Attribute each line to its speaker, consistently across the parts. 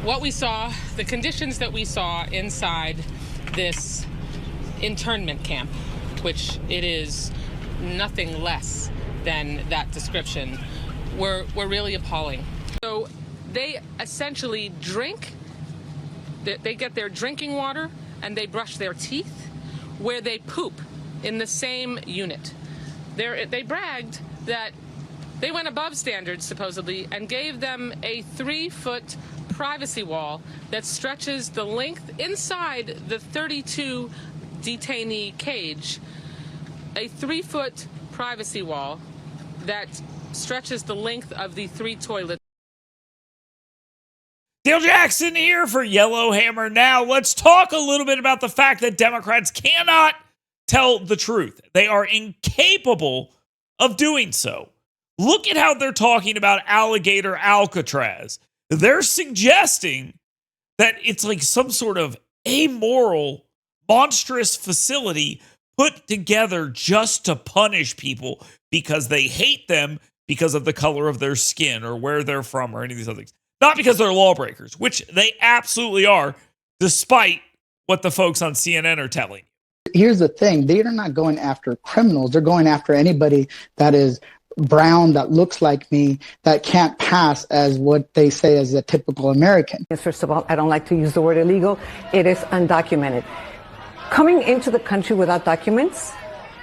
Speaker 1: what we saw, the conditions that we saw inside this internment camp, which it is nothing less than that description, were really appalling. So they essentially drink, they get their drinking water and they brush their teeth where they poop in the same unit. They bragged that they went above standards, supposedly, and gave them a 3-foot privacy wall that stretches the length inside the 32 detainee cage, a 3-foot privacy wall that stretches the length of the 3 toilets.
Speaker 2: Dale Jackson here for Yellowhammer Now. Let's talk a little bit about the fact that Democrats cannot tell the truth. They are incapable of doing so. Look at how they're talking about Alligator Alcatraz. They're suggesting that it's like some sort of amoral, monstrous facility put together just to punish people because they hate them because of the color of their skin or where they're from or any of these other things. Not because they're lawbreakers, which they absolutely are, despite what the folks on CNN are telling you.
Speaker 3: Here's the thing. They are not going after criminals. They're going after anybody that is brown, that looks like me, that can't pass as what they say is a typical American.
Speaker 4: First of all, I don't like to use the word illegal. It is undocumented. Coming into the country without documents,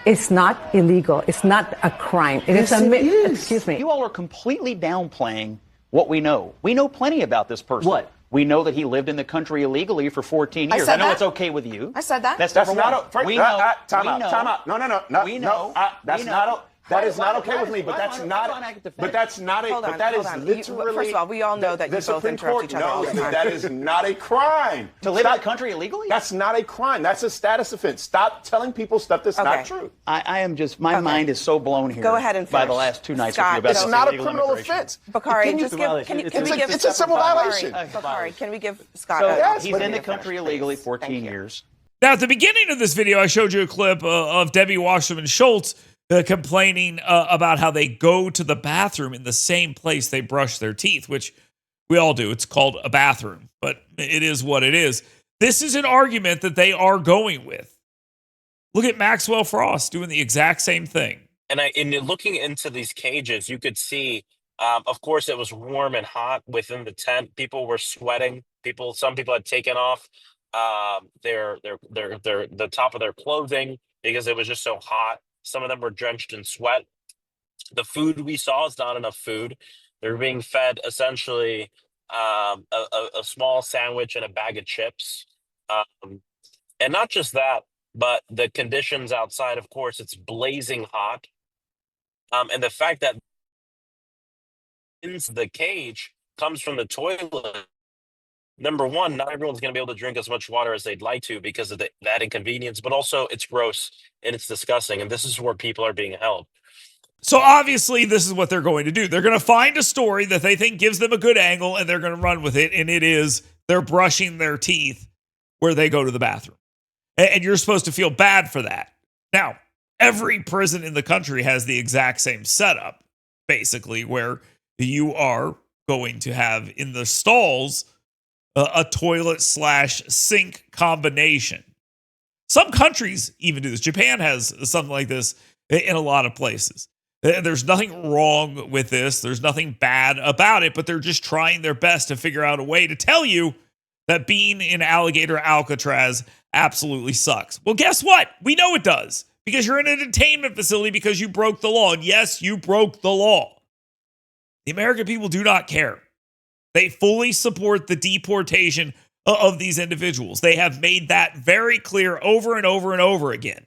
Speaker 4: it's not illegal. It's not a crime.
Speaker 3: Yes, it is.
Speaker 4: Excuse me.
Speaker 5: You all are completely downplaying what we know. We know plenty about this person.
Speaker 6: What?
Speaker 5: We know that he lived in the country illegally for 14 years. I know it's okay with you.
Speaker 6: I said that.
Speaker 5: That's
Speaker 6: not
Speaker 5: one. We know.
Speaker 7: Time out. No.
Speaker 5: We know.
Speaker 7: That's not. That is not okay with me. But that's not. But that's not a. But that is literally.
Speaker 6: First of all, we all know that you both interrupt each other all the time.
Speaker 7: That is not a crime.
Speaker 5: To live in the country illegally?
Speaker 7: That's not a crime. That's a status offense. Stop telling people stuff that's not true.
Speaker 5: I am just. My mind is so blown here.
Speaker 6: Go ahead and
Speaker 5: by
Speaker 6: finish.
Speaker 5: the last 2 nights
Speaker 6: Scott,
Speaker 5: with you about
Speaker 7: it's not a criminal offense.
Speaker 6: Bakari, just give. Can we give?
Speaker 7: It's a civil violation.
Speaker 6: Bakari, can we give Scott?
Speaker 5: So he's in the country illegally 14 years.
Speaker 2: Now, at the beginning of this video, I showed you a clip of Debbie Wasserman Schultz complaining about how they go to the bathroom in the same place they brush their teeth, which we all do. It's called a bathroom, but it is what it is. This is an argument that they are going with. Look at Maxwell Frost doing the exact same thing.
Speaker 8: And in looking into these cages, you could see, of course, it was warm and hot within the tent. People were sweating. Some people had taken off the top of their clothing because it was just so hot. Some of them were drenched in sweat. The food we saw is not enough food. They're being fed essentially a small sandwich and a bag of chips. And not just that, but the conditions outside, of course, it's blazing hot. And the fact that into the cage comes from the toilet. Number one, not everyone's going to be able to drink as much water as they'd like to because of that inconvenience, but also it's gross and it's disgusting. And this is where people are being held.
Speaker 2: So obviously this is what they're going to do. They're going to find a story that they think gives them a good angle and they're going to run with it. And it is they're brushing their teeth where they go to the bathroom. And you're supposed to feel bad for that. Now, every prison in the country has the exact same setup, basically, where you are going to have in the stalls a toilet/sink combination. Some countries even do this. Japan has something like this in a lot of places. There's nothing wrong with this. There's nothing bad about it, but they're just trying their best to figure out a way to tell you that being in Alligator Alcatraz absolutely sucks. Well, guess what? We know it does because you're in a detainment facility because you broke the law. And yes, you broke the law. The American people do not care. They fully support the deportation of these individuals. They have made that very clear over and over and over again.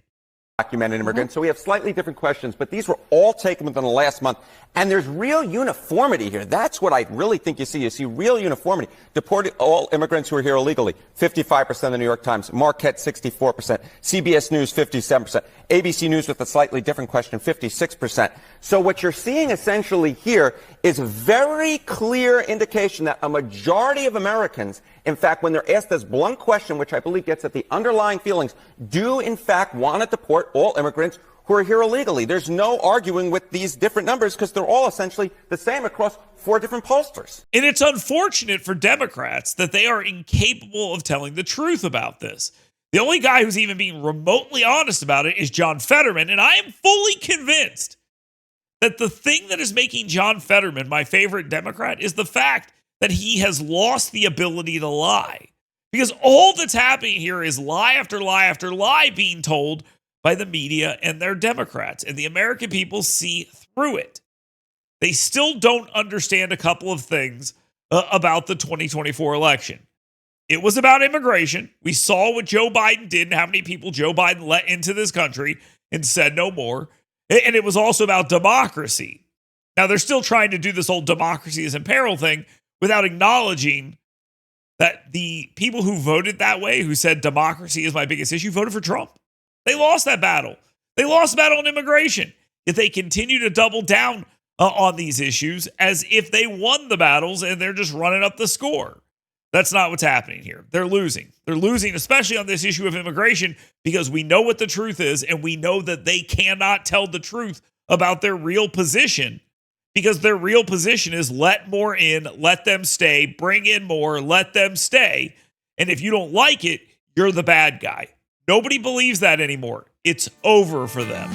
Speaker 9: Documented immigrants. So we have slightly different questions, but these were all taken within the last month. And there's real uniformity here. That's what I really think you see. You see real uniformity. Deported all immigrants who are here illegally, 55% of the New York Times. Marquette, 64%. CBS News, 57%. ABC News with a slightly different question, 56%. So what you're seeing essentially here is a very clear indication that a majority of Americans, in fact, when they're asked this blunt question, which I believe gets at the underlying feelings, do in fact want to deport all immigrants who are here illegally. There's no arguing with these different numbers because they're all essentially the same across 4 different pollsters.
Speaker 2: And it's unfortunate for Democrats that they are incapable of telling the truth about this. The only guy who's even being remotely honest about it is John Fetterman, and I am fully convinced that the thing that is making John Fetterman my favorite Democrat is the fact that he has lost the ability to lie. Because all that's happening here is lie after lie after lie being told by the media and their Democrats, and the American people see through it. They still don't understand a couple of things about the 2024 election. It was about immigration. We saw what Joe Biden did and how many people Joe Biden let into this country and said no more. And it was also about democracy. Now, they're still trying to do this whole democracy is in peril thing without acknowledging that the people who voted that way, who said democracy is my biggest issue, voted for Trump. They lost that battle. They lost the battle on immigration. Yet they continue to double down on these issues as if they won the battles and they're just running up the score. That's not what's happening here. They're losing. They're losing, especially on this issue of immigration, because we know what the truth is, and we know that they cannot tell the truth about their real position, because their real position is let more in, let them stay, bring in more, let them stay. And if you don't like it, you're the bad guy. Nobody believes that anymore. It's over for them.